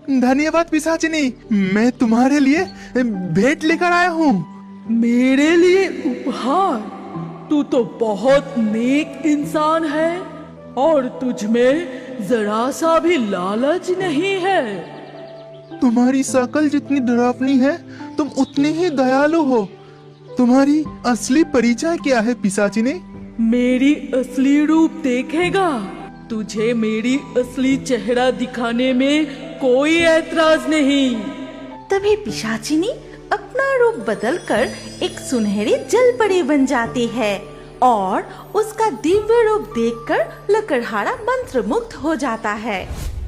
धन्यवाद पिशाचिनी, मैं तुम्हारे लिए भेंट लेकर आया हूँ। मेरे लिए उपहार? तू तो बहुत नेक इंसान है और तुझ में जरा सा भी लालच नहीं है। तुम्हारी शकल जितनी डरावनी है, तुम उतनी ही दयालु हो। तुम्हारी असली परिचय क्या है पिशाचिनी? मेरी असली रूप देखेगा? तुझे मेरी असली चेहरा दिखाने में कोई ऐतराज नहीं। तभी पिशाचिनी अपना रूप बदलकर एक सुनहरी जलपरी बन जाती है और उसका दिव्य रूप देखकर लकड़हारा मंत्रमुग्ध हो जाता है।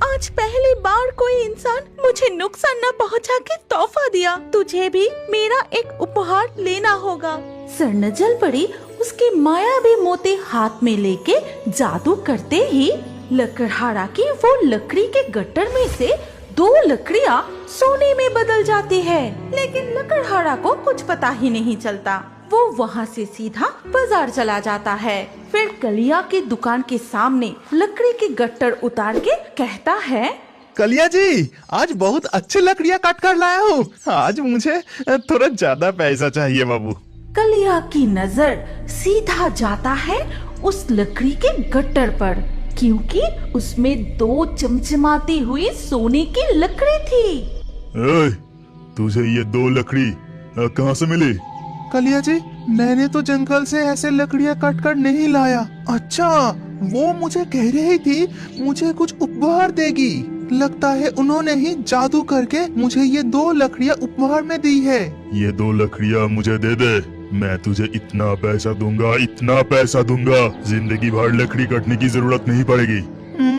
आज पहली बार कोई इंसान मुझे नुकसान न पहुंचा के तोहफा दिया। तुझे भी मेरा एक उपहार लेना होगा। स्वर्ण जलपरी उसके मायावी मोती हाथ में लेके जादू करते ही लकड़हारा की वो लकड़ी के गट्टर में से 2 लकड़ियाँ सोने में बदल जाती है। लेकिन लकड़हारा को कुछ पता ही नहीं चलता। वो वहाँ से सीधा बाजार चला जाता है। फिर कलिया की दुकान के सामने लकड़ी के गट्टर उतार के कहता है, कलिया जी, आज बहुत अच्छी लकड़ियाँ काट कर लाया हूँ। आज मुझे थोड़ा ज्यादा पैसा चाहिए बाबू। कलिया की नजर सीधा जाता है उस लकड़ी के गट्टर पर, क्योंकि उसमें 2 चमचमाती हुई सोने की लकड़ी थी। तुझे ये 2 लकड़ी कहाँ से मिली? कलिया जी, मैंने तो जंगल से ऐसे लकड़ियाँ काट कर नहीं लाया। अच्छा, वो मुझे कह रही थी मुझे कुछ उपहार देगी। लगता है उन्होंने ही जादू करके मुझे ये 2 लकड़ियाँ उपहार में दी है। ये 2 लकड़ियाँ मुझे दे दे, मैं तुझे इतना पैसा दूंगा, इतना पैसा दूंगा, जिंदगी भर लकड़ी काटने की जरूरत नहीं पड़ेगी।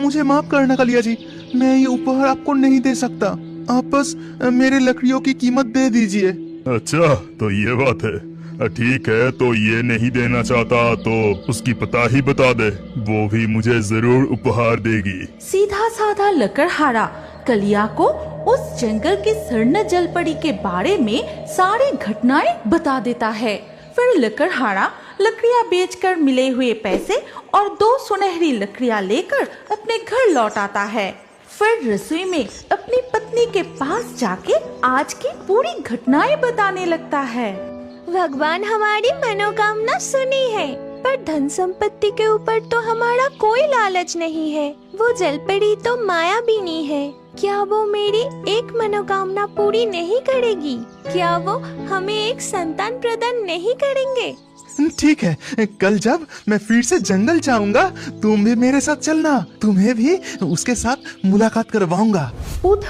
मुझे माफ करना कलिया जी, मैं ये उपहार आपको नहीं दे सकता। आप बस मेरे लकड़ियों की कीमत दे दीजिए। अच्छा, तो ये बात है। ठीक है, तो ये नहीं देना चाहता तो उसकी पता ही बता दे, वो भी मुझे जरूर उपहार देगी। सीधा साधा लकड़हारा कलिया को उस जंगल के स्वर्ण जलपरी के बारे में सारी घटनाएं बता देता है। फिर लकड़हारा लकड़ियाँ बेचकर मिले हुए पैसे और 2 सुनहरी लकड़ियाँ लेकर अपने घर लौट आता है। फिर रसोई में अपनी पत्नी के पास जाके आज की पूरी घटनाएं बताने लगता है। भगवान हमारी मनोकामना सुनी है, पर धन संपत्ति के ऊपर तो हमारा कोई लालच नहीं है। वो जलपरी तो मायाबिनी है। क्या वो मेरी एक मनोकामना पूरी नहीं करेगी? क्या वो हमें एक संतान प्रदान नहीं करेंगे? ठीक है, कल जब मैं फिर से जंगल जाऊंगा, तुम भी मेरे साथ चलना। तुम्हें भी उसके साथ मुलाकात करवाऊंगा। उधर